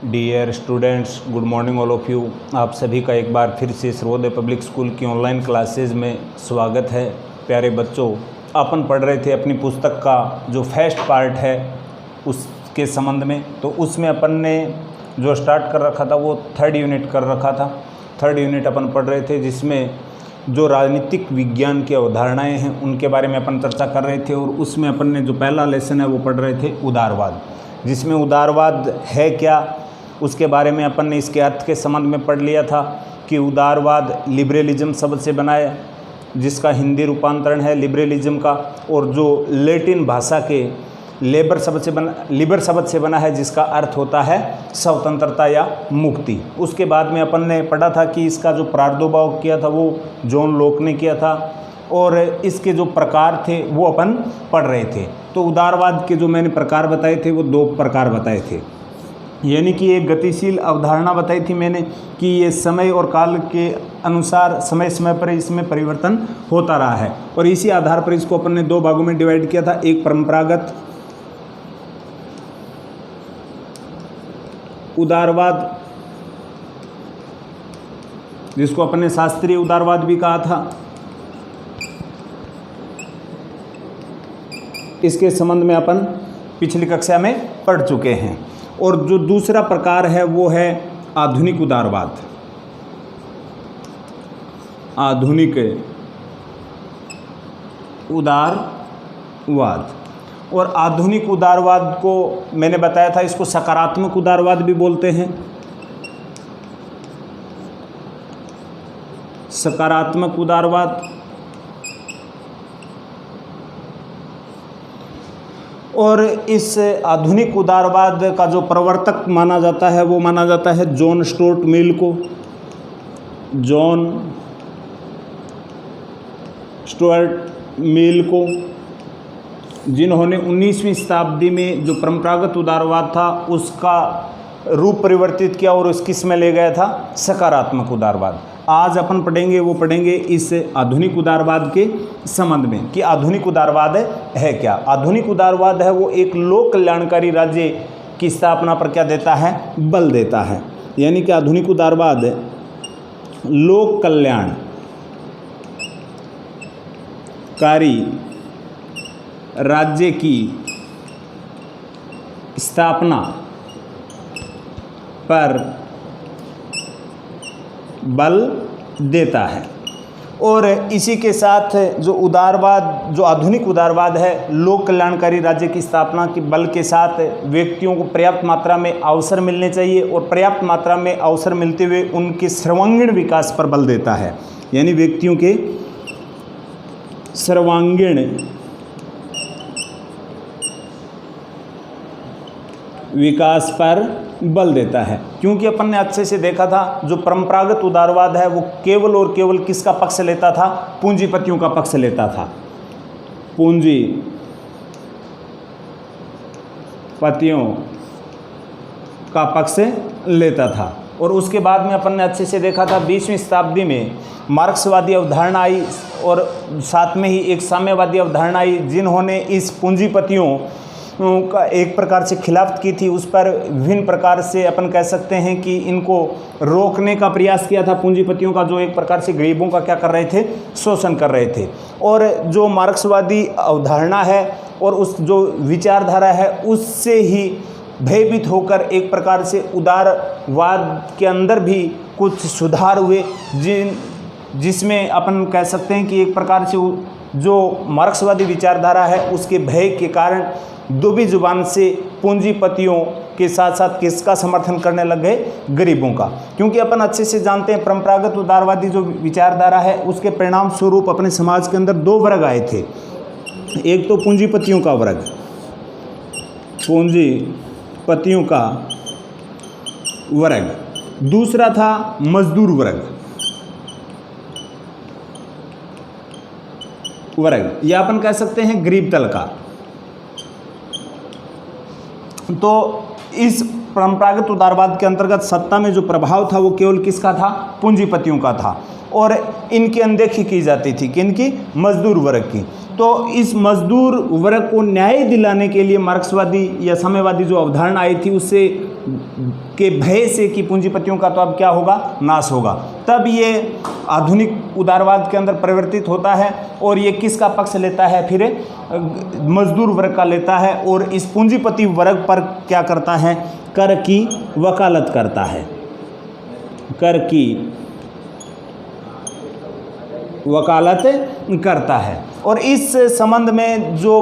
Dear students, good morning all of you. आप सभी का एक बार फिर से सर्वोदय पब्लिक स्कूल की ऑनलाइन क्लासेज में स्वागत है। प्यारे बच्चों, अपन पढ़ रहे थे अपनी पुस्तक का जो फर्स्ट पार्ट है उसके संबंध में। तो उसमें अपन ने जो स्टार्ट कर रखा था वो थर्ड यूनिट कर रखा था। थर्ड यूनिट अपन पढ़ रहे थे जिसमें जो राजनीतिक विज्ञान की अवधारणाएँ हैं उनके बारे में अपन चर्चा कर रहे थे। और उसमें अपन ने जो पहला लेसन है वो पढ़ रहे थे उदारवाद, जिसमें उदारवाद है क्या उसके बारे में अपन ने इसके अर्थ के संबंध में पढ़ लिया था कि उदारवाद लिबरलिज्म शब्द से बना है, जिसका हिंदी रूपांतरण है लिबरलिज्म का, और जो लैटिन भाषा के लिबर शब्द से बना है, जिसका अर्थ होता है स्वतंत्रता या मुक्ति। उसके बाद में अपन ने पढ़ा था कि इसका जो प्रादुर्भाव किया था वो जॉन लॉक ने किया था, और इसके जो प्रकार थे वो अपन पढ़ रहे थे। तो उदारवाद के जो मैंने प्रकार बताए थे वो दो प्रकार बताए थे, यानी कि एक गतिशील अवधारणा बताई थी मैंने कि ये समय और काल के अनुसार समय समय पर इसमें परिवर्तन होता रहा है, और इसी आधार पर इसको अपन ने दो भागों में डिवाइड किया था। एक परंपरागत उदारवाद, जिसको अपन ने शास्त्रीय उदारवाद भी कहा था, इसके संबंध में अपन पिछली कक्षा में पढ़ चुके हैं। और जो दूसरा प्रकार है वो है आधुनिक उदारवाद। आधुनिक उदारवाद, और आधुनिक उदारवाद को मैंने बताया था इसको सकारात्मक उदारवाद भी बोलते हैं। सकारात्मक उदारवाद, और इस आधुनिक उदारवाद का जो प्रवर्तक माना जाता है वो माना जाता है जॉन स्टुअर्ट मिल को। जॉन स्टुअर्ट मिल को, जिन्होंने 19वीं शताब्दी में जो परंपरागत उदारवाद था उसका रूप परिवर्तित किया और उस किस में ले गया था, सकारात्मक उदारवाद। आज अपन पढ़ेंगे इस आधुनिक उदारवाद के संबंध में कि आधुनिक उदारवाद है क्या। आधुनिक उदारवाद है वो एक लोक कल्याणकारी राज्य की स्थापना पर क्या देता है, बल देता है। यानी कि आधुनिक उदारवाद लोक कल्याणकारी राज्य की स्थापना पर बल देता है। और इसी के साथ जो उदारवाद, जो आधुनिक उदारवाद है, लोक कल्याणकारी राज्य की स्थापना के बल के साथ व्यक्तियों को पर्याप्त मात्रा में अवसर मिलने चाहिए, और पर्याप्त मात्रा में अवसर मिलते हुए उनके सर्वांगीण विकास पर बल देता है। यानी व्यक्तियों के सर्वांगीण विकास पर बल देता है। क्योंकि अपन ने अच्छे से देखा था जो परंपरागत उदारवाद है वो केवल और केवल किसका पक्ष लेता था, पूंजीपतियों का पक्ष लेता था। पूंजीपतियों का पक्ष लेता था। और उसके बाद में अपन ने अच्छे से देखा था 20वीं शताब्दी में मार्क्सवादी अवधारणा आई, और साथ में ही एक साम्यवादी अवधारणा आई, जिन्होंने इस पूंजीपतियों का एक प्रकार से खिलाफत की थी। उस पर विभिन्न प्रकार से अपन कह सकते हैं कि इनको रोकने का प्रयास किया था, पूंजीपतियों का, जो एक प्रकार से गरीबों का क्या कर रहे थे, शोषण कर रहे थे। और जो मार्क्सवादी अवधारणा है और उस जो विचारधारा है उससे ही भयभीत होकर एक प्रकार से उदारवाद के अंदर भी कुछ सुधार हुए, जिसमें अपन कह सकते हैं कि एक प्रकार से जो मार्क्सवादी विचारधारा है उसके भय के कारण दुबी जुबान से पूंजीपतियों के साथ साथ किसका समर्थन करने लग गए, गरीबों का। क्योंकि अपन अच्छे से जानते हैं परंपरागत उदारवादी जो विचारधारा है उसके परिणाम स्वरूप अपने समाज के अंदर दो वर्ग आए थे। एक तो पूंजीपतियों का वर्ग, पूंजीपतियों का वर्ग, दूसरा था मजदूर वर्ग, या अपन कह सकते हैं गरीब तल का। तो इस परंपरागत उदारवाद के अंतर्गत सत्ता में जो प्रभाव था वो केवल किसका था, पूंजीपतियों का था, और इनकी अनदेखी की जाती थी, किनकी, मजदूर वर्ग की। तो इस मजदूर वर्ग को न्याय दिलाने के लिए मार्क्सवादी या साम्यवादी जो अवधारणा आई थी उससे के भय से कि पूंजीपतियों का तो अब क्या होगा, नाश होगा, तब ये आधुनिक उदारवाद के अंदर परिवर्तित होता है और ये किसका पक्ष लेता है, फिर मजदूर वर्ग का लेता है और इस पूंजीपति वर्ग पर क्या करता है, कर की वकालत करता है, कर की वकालत करता है। और इस संबंध में जो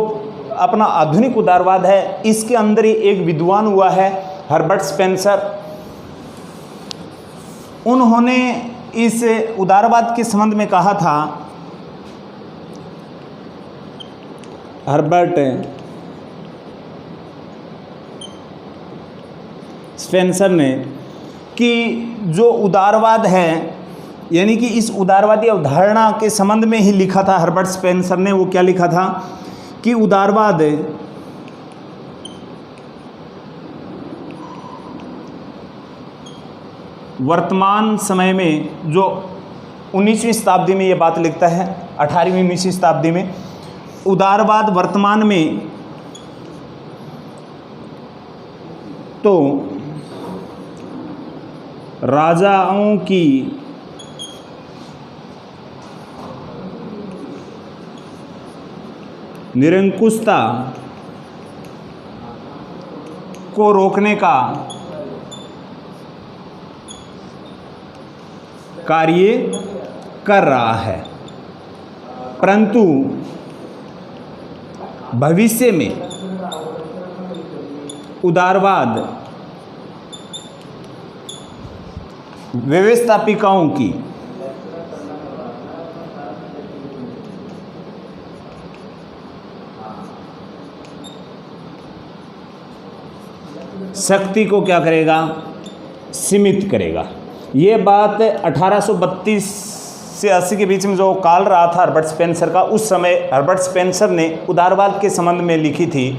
अपना आधुनिक उदारवाद है, इसके अंदर ही एक विद्वान हुआ है हर्बर्ट स्पेंसर। उन्होंने इस उदारवाद के संबंध में कहा था, हर्बर्ट स्पेंसर ने, कि जो उदारवाद है, यानी कि इस उदारवादी अवधारणा के संबंध में ही लिखा था हर्बर्ट स्पेंसर ने। वो क्या लिखा था कि उदारवाद वर्तमान समय में, जो 19वीं शताब्दी में ये बात लिखता है, 18वीं 19वीं शताब्दी में, उदारवाद वर्तमान में तो राजाओं की निरंकुशता को रोकने का कार्य कर रहा है, परंतु भविष्य में उदारवाद व्यवस्थापिकाओं की शक्ति को क्या करेगा, सीमित करेगा। ये बात 1832 से 80 के बीच में जो काल रहा था हर्बर्ट स्पेंसर का, उस समय हर्बर्ट स्पेंसर ने उदारवाद के संबंध में लिखी थी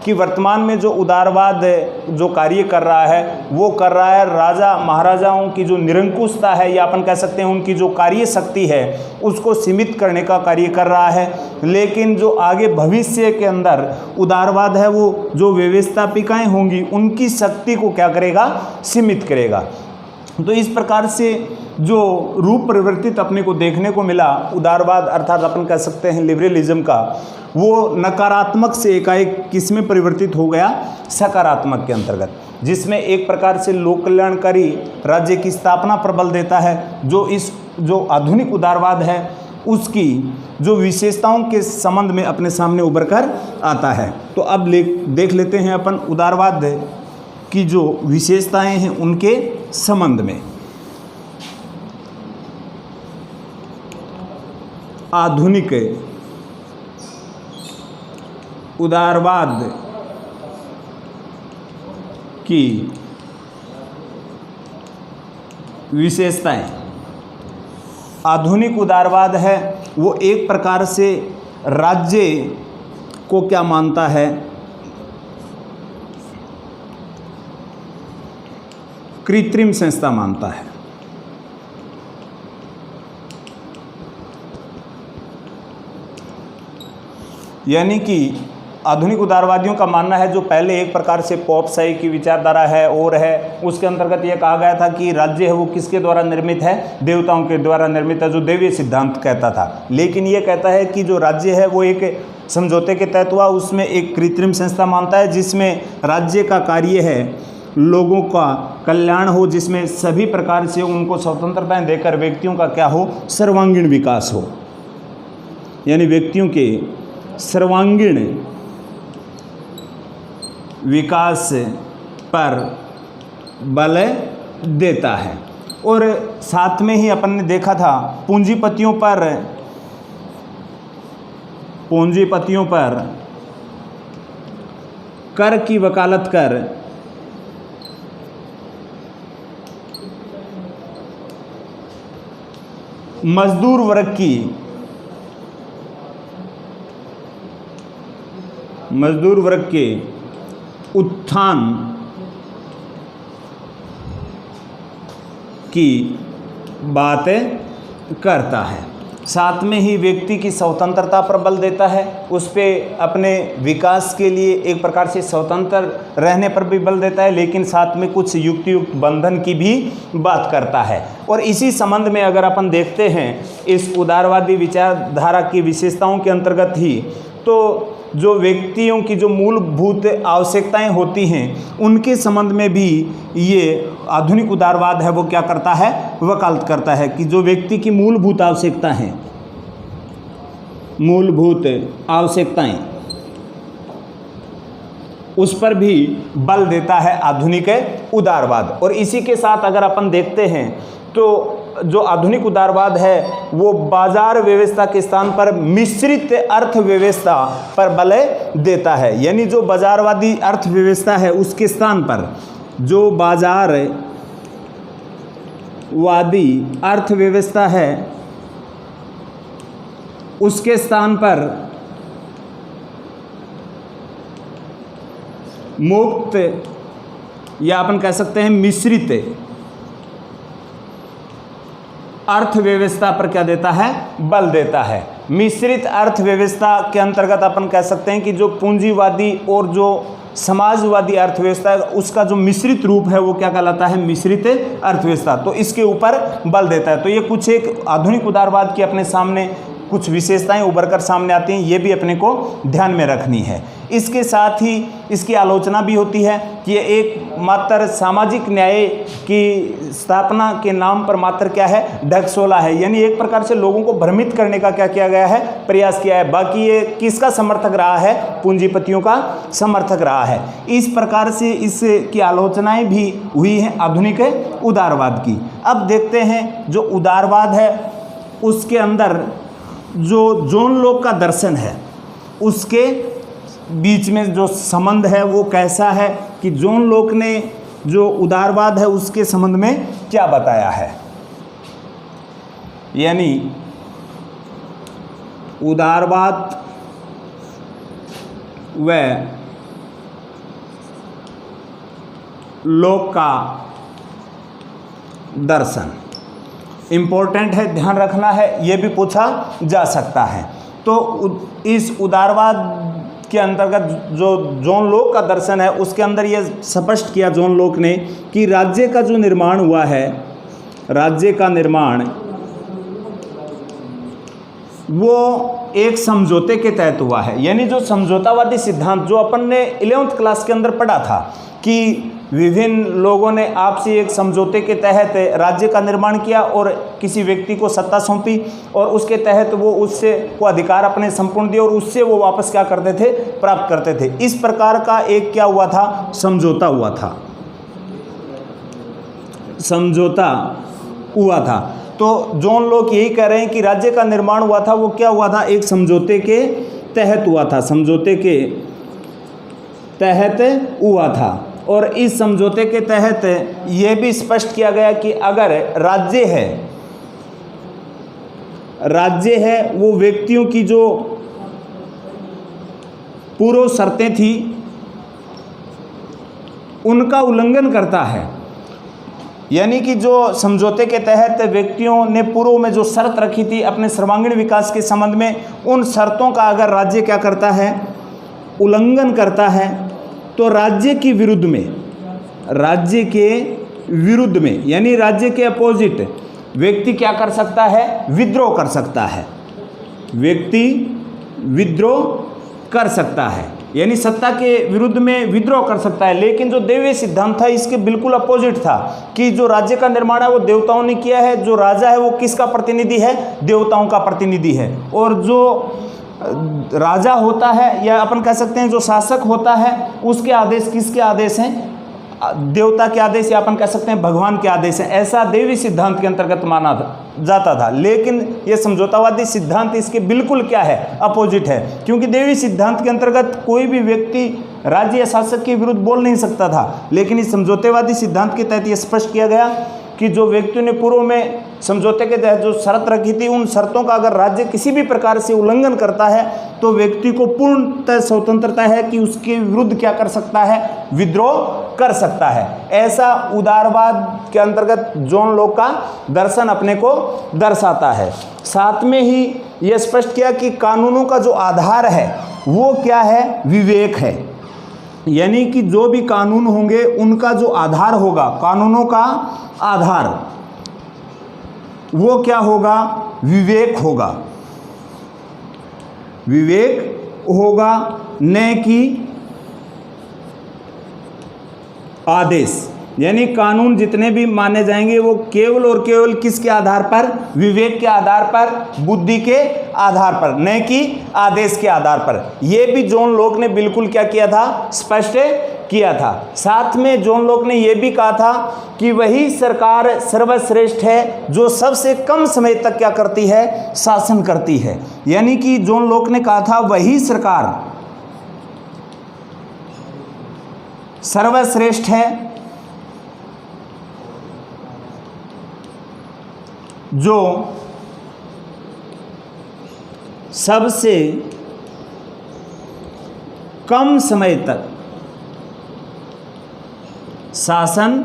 कि वर्तमान में जो उदारवाद जो कार्य कर रहा है, वो कर रहा है राजा महाराजाओं की जो निरंकुशता है, या अपन कह सकते हैं उनकी जो कार्य शक्ति है, उसको सीमित करने का कार्य कर रहा है। लेकिन जो आगे भविष्य के अंदर उदारवाद है, वो जो व्यवस्थापिकाएं होंगी उनकी शक्ति को क्या करेगा, सीमित करेगा। तो इस प्रकार से जो रूप परिवर्तित अपने को देखने को मिला उदारवाद, अर्थात अपन कह सकते हैं लिबरलिज्म का, वो नकारात्मक से एकाएक किस में परिवर्तित हो गया, सकारात्मक के अंतर्गत, जिसमें एक प्रकार से लोक कल्याणकारी राज्य की स्थापना पर बल देता है। जो आधुनिक उदारवाद है उसकी जो विशेषताओं के संबंध में अपने सामने उभर कर आता है। तो अब देख लेते हैं अपन उदारवाद की जो विशेषताएं हैं उनके संबंध में। आधुनिक उदारवाद की विशेषताएं। आधुनिक उदारवाद है वो एक प्रकार से राज्य को क्या मानता है, कृत्रिम संस्था मानता है। यानी कि आधुनिक उदारवादियों का मानना है, जो पहले एक प्रकार से पॉपशाही की विचारधारा है और है, उसके अंतर्गत यह कहा गया था कि राज्य है वो किसके द्वारा निर्मित है, देवताओं के द्वारा निर्मित है, जो देवीय सिद्धांत कहता था। लेकिन ये कहता है कि जो राज्य है वो एक समझौते के तहत हुआ, उसमें एक कृत्रिम संस्था मानता है, जिसमें राज्य का कार्य है लोगों का कल्याण हो, जिसमें सभी प्रकार से उनको स्वतंत्रताएं देकर व्यक्तियों का क्या हो, सर्वांगीण विकास हो। यानी व्यक्तियों के सर्वांगीण विकास पर बल देता है। और साथ में ही अपन ने देखा था पूंजीपतियों पर कर की वकालत कर मजदूर वर्ग के उत्थान की बात करता है। साथ में ही व्यक्ति की स्वतंत्रता पर बल देता है, उस पे अपने विकास के लिए एक प्रकार से स्वतंत्र रहने पर भी बल देता है, लेकिन साथ में कुछ युक्त बंधन की भी बात करता है। और इसी संबंध में अगर अपन देखते हैं इस उदारवादी विचारधारा की विशेषताओं के अंतर्गत ही, तो जो व्यक्तियों की जो मूलभूत आवश्यकताएं होती हैं उनके संबंध में भी ये आधुनिक उदारवाद है वो क्या करता है, वकालत करता है कि जो व्यक्ति की मूलभूत आवश्यकता हैं, मूलभूत आवश्यकताएं, उस पर भी बल देता है आधुनिक उदारवाद। और इसी के साथ अगर अपन देखते हैं तो जो आधुनिक उदारवाद है वो बाजार व्यवस्था के स्थान पर मिश्रित अर्थव्यवस्था पर बल देता है। यानी जो बाजारवादी अर्थव्यवस्था है उसके स्थान पर जो बाजारवादी अर्थव्यवस्था है उसके स्थान पर मुक्त या अपन कह सकते हैं मिश्रित अर्थव्यवस्था पर क्या देता है, बल देता है। मिश्रित अर्थव्यवस्था के अंतर्गत अपन कह सकते हैं कि जो पूंजीवादी और जो समाजवादी अर्थव्यवस्था है उसका जो मिश्रित रूप है वो क्या कहलाता है, मिश्रित अर्थव्यवस्था। तो इसके ऊपर बल देता है। तो ये कुछ एक आधुनिक उदारवाद की अपने सामने कुछ विशेषताएं उभर कर सामने आती हैं, ये भी अपने को ध्यान में रखनी है। इसके साथ ही इसकी आलोचना भी होती है कि ये एक मात्र सामाजिक न्याय की स्थापना के नाम पर मात्र क्या है, ढकसोला है। यानी एक प्रकार से लोगों को भ्रमित करने का क्या किया गया है, प्रयास किया है। बाकी ये किसका समर्थक रहा है, पूंजीपतियों का समर्थक रहा है। इस प्रकार से इसकी आलोचनाएं भी हुई हैं आधुनिक उदारवाद की। अब देखते हैं जो उदारवाद है उसके अंदर जो जॉन लॉक का दर्शन है उसके बीच में जो संबंध है वो कैसा है कि जॉन लॉक ने जो उदारवाद है उसके संबंध में क्या बताया है। यानी उदारवाद व लॉक का दर्शन इम्पोर्टेंट है, ध्यान रखना है, ये भी पूछा जा सकता है। तो इस उदारवाद के अंतर्गत जो जॉन लॉक का दर्शन है उसके अंदर ये स्पष्ट किया जॉन लॉक ने कि राज्य का जो निर्माण हुआ है, राज्य का निर्माण वो एक समझौते के तहत हुआ है। यानी जो समझौतावादी सिद्धांत जो अपन ने 11th क्लास के अंदर पढ़ा था कि विभिन्न लोगों ने आपसी एक समझौते के तहत राज्य का निर्माण किया और किसी व्यक्ति को सत्ता सौंपी और उसके तहत वो उससे को अधिकार अपने संपूर्ण दिए और उससे वो वापस क्या करते थे, प्राप्त करते थे। इस प्रकार का एक क्या हुआ था, समझौता हुआ था, समझौता हुआ था। तो जॉन लॉक यही कह रहे हैं कि राज्य का निर्माण हुआ था वो क्या हुआ था, एक समझौते के तहत हुआ था, समझौते के तहत हुआ था। और इस समझौते के तहत यह भी स्पष्ट किया गया कि अगर राज्य है वो व्यक्तियों की जो पूर्व शर्तें थी उनका उल्लंघन करता है। यानी कि जो समझौते के तहत व्यक्तियों ने पूर्व में जो शर्त रखी थी अपने सर्वांगीण विकास के संबंध में, उन शर्तों का अगर राज्य क्या करता है, उल्लंघन करता है, तो राज्य के विरुद्ध में यानी राज्य के अपोजिट व्यक्ति क्या कर सकता है, विद्रोह कर सकता है, व्यक्ति विद्रोह कर सकता है, यानी सत्ता के विरुद्ध में विद्रोह कर सकता है। लेकिन जो दैवीय सिद्धांत था इसके बिल्कुल अपोजिट था कि जो राज्य का निर्माण है वो देवताओं ने किया है, जो राजा है वो किसका प्रतिनिधि है, देवताओं का प्रतिनिधि है। और जो राजा होता है या अपन कह सकते हैं जो शासक होता है उसके आदेश किसके आदेश हैं, देवता के आदेश या अपन कह सकते हैं भगवान के आदेश हैं। ऐसा देवी सिद्धांत के अंतर्गत माना जाता था। लेकिन ये समझौतावादी सिद्धांत इसके बिल्कुल क्या है, अपोजिट है। क्योंकि देवी सिद्धांत के अंतर्गत कोई भी व्यक्ति राज्य या शासक के विरुद्ध बोल नहीं सकता था। लेकिन इस समझौतेवादी सिद्धांत के तहत ये स्पष्ट किया गया कि जो व्यक्तियों ने पूर्व में समझौते के तहत जो शर्त रखी थी उन शर्तों का अगर राज्य किसी भी प्रकार से उल्लंघन करता है तो व्यक्ति को पूर्णतः स्वतंत्रता है कि उसके विरुद्ध क्या कर सकता है, विद्रोह कर सकता है। ऐसा उदारवाद के अंतर्गत जॉन लॉक का दर्शन अपने को दर्शाता है। साथ में ही यह स्पष्ट किया कि कानूनों का जो आधार है वो क्या है, विवेक है। यानी कि जो भी कानून होंगे उनका जो आधार होगा, कानूनों का आधार वो क्या होगा, विवेक होगा। विवेक होगा, न कि आदेश। यानी कानून जितने भी माने जाएंगे वो केवल और केवल किसके आधार पर, विवेक के आधार पर, बुद्धि के आधार पर, न कि आदेश के आधार पर। यह भी जॉन लॉक ने बिल्कुल क्या किया था, स्पष्ट किया था। साथ में जॉन लॉक ने यह भी कहा था कि वही सरकार सर्वश्रेष्ठ है जो सबसे कम समय तक क्या करती है, शासन करती है। यानी कि जॉन लॉक ने कहा था वही सरकार सर्वश्रेष्ठ है जो सबसे कम समय तक शासन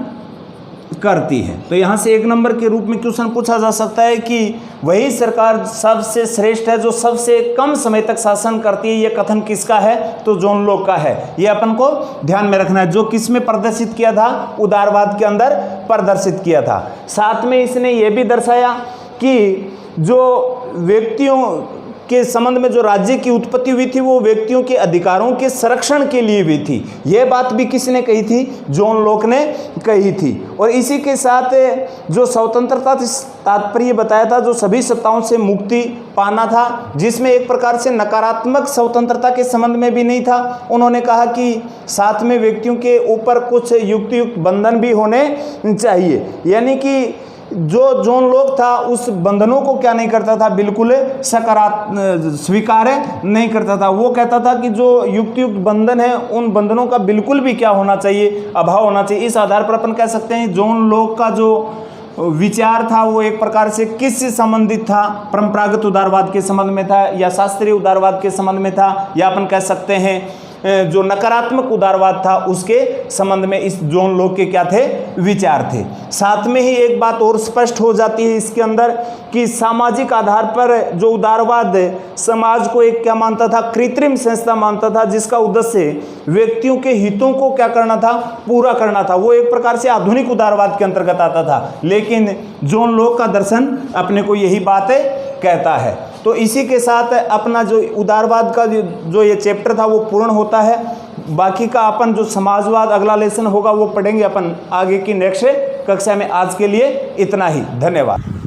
करती है। तो यहाँ से 1 नंबर के रूप में क्वेश्चन पूछा जा सकता है कि वही सरकार सबसे श्रेष्ठ है जो सबसे कम समय तक शासन करती है, यह कथन किसका है, तो जॉन लॉक का है। यह अपन को ध्यान में रखना है। जो किस में प्रदर्शित किया था, उदारवाद के अंदर प्रदर्शित किया था। साथ में इसने यह भी दर्शाया कि जो व्यक्तियों के संबंध में जो राज्य की उत्पत्ति हुई थी वो व्यक्तियों के अधिकारों के संरक्षण के लिए हुई थी। यह बात भी किसने कही थी, जॉन लॉक ने कही थी। और इसी के साथ जो स्वतंत्रता तात्पर्य बताया था, जो सभी सत्ताओं से मुक्ति पाना था, जिसमें एक प्रकार से नकारात्मक स्वतंत्रता के संबंध में भी नहीं था। उन्होंने कहा कि साथ में व्यक्तियों के ऊपर कुछ युक्त बंधन भी होने चाहिए। यानी कि जो जॉन लॉक था उस बंधनों को क्या नहीं करता था, बिल्कुल स्वीकार नहीं करता था। वो कहता था कि जो युक्त बंधन है उन बंधनों का बिल्कुल भी क्या होना चाहिए, अभाव होना चाहिए। इस आधार पर अपन कह सकते हैं जॉन लॉक का जो विचार था वो एक प्रकार से किससे संबंधित था, परंपरागत उदारवाद के संबंध में था या शास्त्रीय उदारवाद के संबंध में था, या अपन कह सकते हैं जो नकारात्मक उदारवाद था उसके संबंध में इस जॉन लॉक के क्या थे, विचार थे। साथ में ही एक बात और स्पष्ट हो जाती है इसके अंदर कि सामाजिक आधार पर जो उदारवाद समाज को एक क्या मानता था, कृत्रिम संस्था मानता था, जिसका उद्देश्य व्यक्तियों के हितों को क्या करना था, पूरा करना था। वो एक प्रकार से आधुनिक उदारवाद के अंतर्गत आता था। लेकिन जॉन लॉक का दर्शन अपने को यही बात कहता है। तो इसी के साथ अपना जो उदारवाद का जो ये चैप्टर था वो पूर्ण होता है। बाकी का अपन जो समाजवाद अगला लेसन होगा वो पढ़ेंगे अपन आगे की नेक्स्ट कक्षा में। आज के लिए इतना ही, धन्यवाद।